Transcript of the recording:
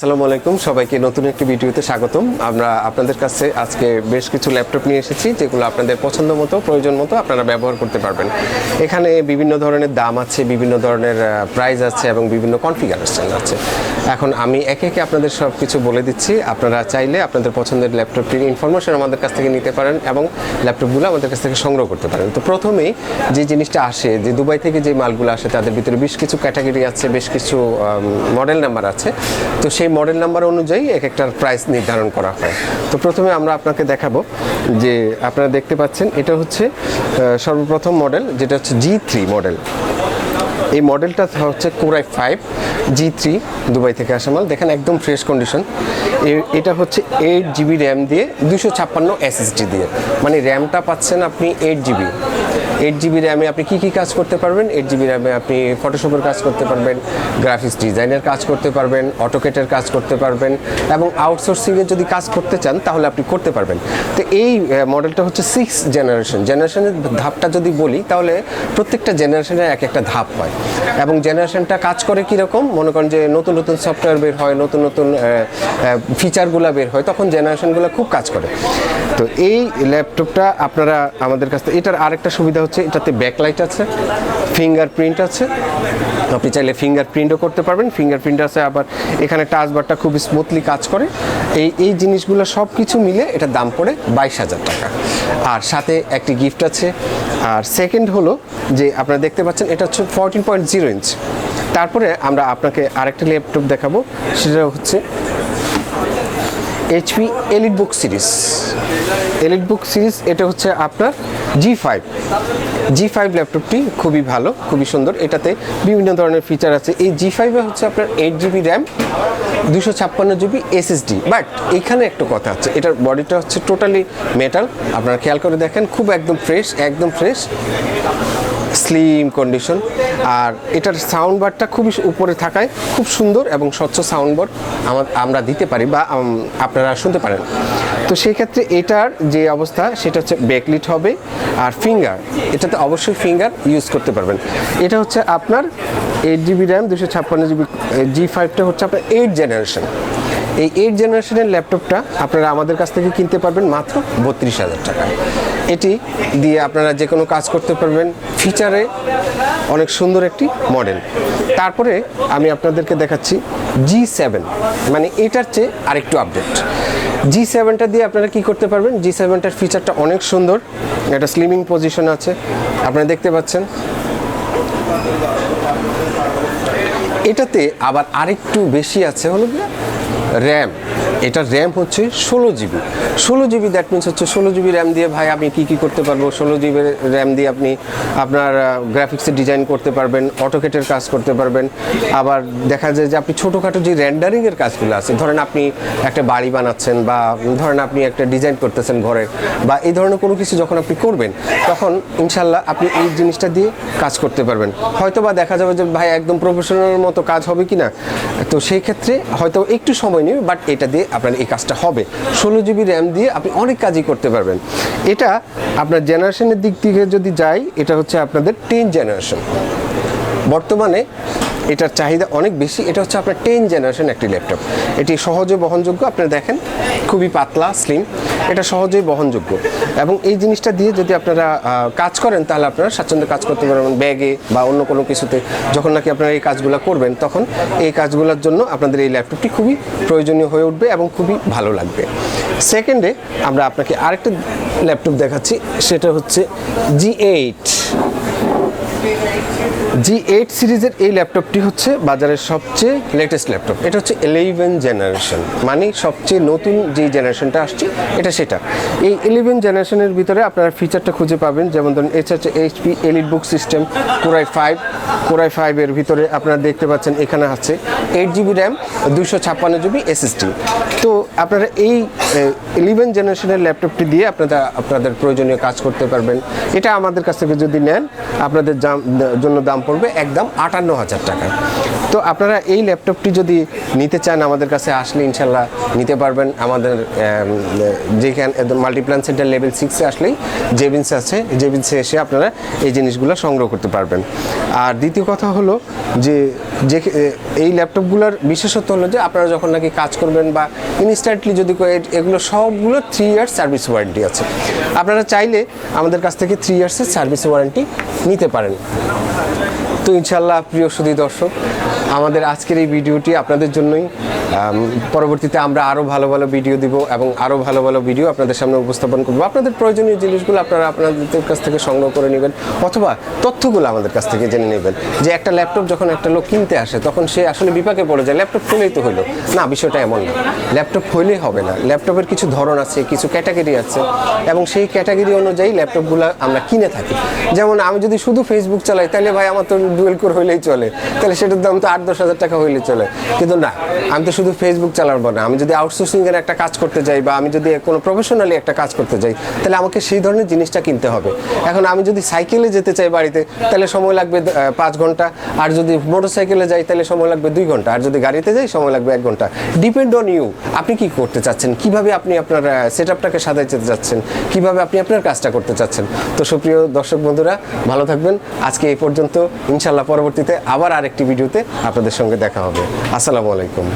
আসসালামু আলাইকুম সবাইকে নতুন একটি ভিডিওতে স্বাগতম। আমরা আপনাদের কাছে আজকে বেশ কিছু ল্যাপটপ নিয়ে এসেছি যেগুলো আপনাদের পছন্দ মতো প্রয়োজন মতো আপনারা ব্যবহার করতে পারবেন। এখানে বিভিন্ন ধরনের দাম আছে, বিভিন্ন ধরনের প্রাইস আছে এবং বিভিন্ন কনফিগারেশন আছে। এখন আমি একে একে আপনাদের সব কিছু বলে দিচ্ছি। আপনারা চাইলে আপনাদের পছন্দের ল্যাপটপটির ইনফরমেশন আমাদের কাছ থেকে নিতে পারেন এবং ল্যাপটপগুলো আমাদের কাছ থেকে সংগ্রহ করতে পারেন। তো প্রথমেই যে জিনিসটা আসে, যে দুবাই থেকে যে মালগুলো আসে তাদের ভিতরে বেশ কিছু ক্যাটাগরি আছে, বেশ কিছু মডেল নাম্বার আছে। তো সেই মডেল নাম্বার অনুযায়ী এক একটার প্রাইস নির্ধারণ করা হয়। তো প্রথমে আমরা আপনাকে দেখাবো যে আপনারা দেখতে পাচ্ছেন এটা হচ্ছে সর্বপ্রথম মডেল, যেটা হচ্ছে G3 মডেল। এই মডেলটা হচ্ছে Core i5 G3 দুবাই থেকে আসা মাল। দেখেন একদম ফ্রেশ কন্ডিশন। এটা হচ্ছে 8GB র্যাম দিয়ে 256 SSD দিয়ে, মানে র্যামটা পাচ্ছেন আপনি 8GB র্যামে আপনি কী কাজ করতে পারবেন। 8GB র্যামে আপনি ফটোশপের কাজ করতে পারবেন, গ্রাফিক্স ডিজাইনের কাজ করতে পারবেন, অটোকেটের কাজ করতে পারবেন এবং আউটসোর্সিংয়ের যদি কাজ করতে চান তাহলে আপনি করতে পারবেন। তো এই মডেলটা হচ্ছে 6th জেনারেশনের ধাপটা যদি বলি তাহলে প্রত্যেকটা জেনারেশনের এক একটা ধাপ হয় এবং জেনারেশনটা কাজ করে কীরকম, মনে করেন যে নতুন নতুন সফটওয়্যার বের হয়, নতুন নতুন ফিচারগুলো বের হয়, তখন জেনারেশনগুলো খুব কাজ করে। তো এই ল্যাপটপটা আপনারা আমাদের কাছ থেকে, এটার আরেকটা সুবিধা হচ্ছে এটাতে ব্যাকলাইট আছে, ফিঙ্গারপ্রিন্ট আছে, আপনি চাইলে ফিঙ্গারপ্রিন্টও করতে পারবেন। ফিঙ্গারপ্রিন্ট আছে, আবার এখানে টাচ বারটা খুব স্মুথলি কাজ করে। এই জিনিসগুলো সব কিছু মিলে এটার দাম পড়ে 22,000 টাকা। আর সাথে একটি গিফট আছে। আর সেকেন্ড হলো যে আপনারা দেখতে পাচ্ছেন এটা হচ্ছে 14.0 ইঞ্চ। তারপরে আমরা আপনাকে আরেকটা ল্যাপটপ দেখাবো, সেটা হচ্ছে HP এলিটবুক সিরিজ। এটা হচ্ছে আপনার G5 ল্যাপটপটি খুবই ভালো, খুবই সুন্দর। এটাতে বিভিন্ন ধরনের ফিচার আছে। এই G5 হচ্ছে আপনার 8GB RAM, 256GB SSD। But এখানে একটা কথা আছে, এটার বডিটা হচ্ছে টোটালি মেটাল। আপনারা খেয়াল করে দেখেন, খুব একদম ফ্রেশ স্লিম কন্ডিশন। আর এটার সাউন্ড বারটা খুবই উপরে থাকায় খুব সুন্দর এবং স্বচ্ছ সাউন্ড বার আমরা দিতে পারি বা আপনারা শুনতে পারেন। তো সেই ক্ষেত্রে এটার যে অবস্থা সেটা হচ্ছে ব্যাকলিট হবে আর এটাতে অবশ্যই ফিঙ্গার ইউজ করতে পারবেন। এটা হচ্ছে আপনার 8GB র্যাম, 256GB। G5টা হচ্ছে আপনার 8th জেনারেশন। এই 8th জেনারেশনের ল্যাপটপটা আপনারা আমাদের কাছ থেকে কিনতে পারবেন মাত্র 32,000 টাকায়। এটি দিয়ে আপনারা যে কোনো কাজ করতে পারবেন। ফিচারে অনেক সুন্দর একটি মডেল। তারপরে আমি আপনাদেরকে দেখাচ্ছি G7, মানে এটার চেয়ে আরেকটু আপডেট। G7টা দিয়ে আপনারা কি করতে পারবেন। G7টার ফিচারটা অনেক সুন্দর, এটা স্লিমিং পজিশন আছে, আপনারা দেখতে পাচ্ছেন। এটাতে আবার আরেকটু বেশি আছে হলো র্যাম। এটার র্যাম হচ্ছে 16GB। দ্যাট মিনস হচ্ছে 16GB র্যাম দিয়ে ভাই আমি কি করতে পারবো। 16GB র্যাম দিয়ে আপনি আপনার গ্রাফিক্সের ডিজাইন করতে পারবেন, অটোকেটের কাজ করতে পারবেন। আবার দেখা যায় যে আপনি ছোটোখাটো যে রেন্ডারিংয়ের কাজগুলো আছে, ধরেন আপনি একটা বাড়ি বানাচ্ছেন বা ধরেন আপনি একটা ডিজাইন করতেছেন ঘরের, বা এই ধরনের কোনো কিছু যখন আপনি করবেন তখন ইনশাল্লাহ আপনি এই জিনিসটা দিয়ে কাজ করতে পারবেন। হয়তো বা দেখা যাবে যে ভাই একদম প্রফেশনাল মতো কাজ হবে কি না, তো সেই ক্ষেত্রে হয়তো একটু সময় নেবে, বাট এটা দিয়ে আপনার এই কাজটা হবে। 16GB র্যাম দিয়ে আপনি অনেক কাজই করতে পারবেন। এটা আপনার জেনারেশনের দিক থেকে যদি যাই, এটা হচ্ছে আপনাদের 10th জেনারেশন। বর্তমানে এটার চাহিদা অনেক বেশি। এটা হচ্ছে আপনার 10th জেনারেশন একটি ল্যাপটপ। এটি সহজে বহনযোগ্য। আপনারা দেখেন খুবই পাতলা স্লিম, এটা সহজেই বহনযোগ্য এবং এই জিনিসটা দিয়ে যদি আপনারা কাজ করেন তাহলে আপনারা স্বাচ্ছন্দ্যে কাজ করতে পারবেন, ব্যাগে বা অন্য কোনো কিছুতে। যখন নাকি আপনারা এই কাজগুলো করবেন তখন এই কাজগুলোর জন্য আপনাদের এই ল্যাপটপটি খুবই প্রয়োজনীয় হয়ে উঠবে এবং খুবই ভালো লাগবে। সেকেন্ডে আমরা আপনাকে আরেকটা ল্যাপটপ দেখাচ্ছি, সেটা হচ্ছে G8 সিরিজের এই ল্যাপটপটি হচ্ছে বাজারের সবচেয়ে লেটেস্ট ল্যাপটপ। এটা হচ্ছে 11th জেনারেশন, মানে সবচেয়ে নতুন যে জেনারেশনটা আসছে এটা সেটা। এই 11th জেনারেশনের ভিতরে আপনারা ফিচারটা খুঁজে পাবেন, যেমন ধরুন এটা হচ্ছে HP EliteBook system Core i5 এর ভিতরে আপনারা দেখতে পাচ্ছেন এখানে আছে 8GB র্যাম, 256GB SSD। তো আপনারা এই 11th জেনারেশনের ল্যাপটপটি দিয়ে আপনাদের প্রয়োজনীয় কাজ করতে পারবেন। এটা আমাদের কাছ থেকে যদি নেন আপনাদের জন্য দাম পড়বে একদম 58,000 টাকা। তো আপনারা এই ল্যাপটপটি যদি নিতে চান আমাদের কাছে আসলে ইনশাল্লাহ নিতে পারবেন। আমাদের যেখানে মাল্টিপ্ল্যান সেন্টার লেভেল 6-এ আসলেই জেবিন্স আছে, জেবিন্সে এসে আপনারা এই জিনিসগুলো সংগ্রহ করতে পারবেন। আর দ্বিতীয় কথা হলো যে এই ল্যাপটপগুলোর বিশেষত্ব হলো যে আপনারা যখন নাকি কাজ করবেন বা ইনস্ট্যান্টলি যদি এগুলো সবগুলো 3 ইয়ার্স সার্ভিস ওয়ারেন্টি আছে। আপনারা চাইলে আমাদের কাছ থেকে 3 ইয়ার্সের সার্ভিস ওয়ারেন্টি নিতে পারেন। তো ইনশাল্লাহ প্রিয় সুধী দর্শক, আমাদের আজকের এই ভিডিওটি আপনাদের জন্যই। পরবর্তীতে আমরা আরও ভালো ভালো ভিডিও দিব এবং আরও ভালো ভালো ভিডিও আপনাদের সামনে উপস্থাপন করবো। আপনাদের প্রয়োজনীয় জিনিসগুলো আপনারা আপনাদের কাছ থেকে সংগ্রহ করে নেবেন, অথবা তথ্যগুলো আমাদের কাছ থেকে জেনে নেবেন। যে একটা ল্যাপটপ যখন একটা লোক কিনতে আসে তখন সে আসলে বিপাকে পড়ে যায়, ল্যাপটপ হলেই তো হইলো না, বিষয়টা এমন না। ল্যাপটপ হইলেই হবে না, ল্যাপটপের কিছু ধরন আছে, কিছু ক্যাটাগরি আছে, এবং সেই ক্যাটাগরি অনুযায়ী ল্যাপটপগুলো আমরা কিনে থাকি। যেমন আমি যদি শুধু ফেসবুক চালাই তাহলে ভাই আমার তো ডুয়েল কোর হইলেই চলে, তাহলে সেটার দাম তো 8-10 হাজার টাকা হইলেই চলে। কিন্তু না, আমি তো শুধু ফেসবুক চালাবো না, আমি যদি আউটসোর্সিংয়ের একটা কাজ করতে যাই বা আমি যদি কোনো প্রফেশনালি একটা কাজ করতে যাই তাহলে আমাকে সেই ধরনের জিনিসটা কিনতে হবে। এখন আমি যদি সাইকেলে যেতে চাই বাড়িতে তাহলে সময় লাগবে 5 ঘন্টা, আর যদি মোটর সাইকেলে যাই তাহলে সময় লাগবে 2 ঘন্টা, আর যদি গাড়িতে যাই সময় লাগবে 1 ঘন্টা। ডিপেন্ড অন ইউ, আপনি কি করতে চাচ্ছেন, কিভাবে আপনি আপনার সেট আপটাকে সাজাইতে চাচ্ছেন, কিভাবে আপনি আপনার কাজটা করতে চাচ্ছেন। তো সুপ্রিয় দর্শক বন্ধুরা, ভালো থাকবেন। আজকে এই পর্যন্ত, ইনশাল্লাহ পরবর্তীতে আবার আরেকটি ভিডিওতে আপনাদের সঙ্গে দেখা হবে। আসসালামু আলাইকুম।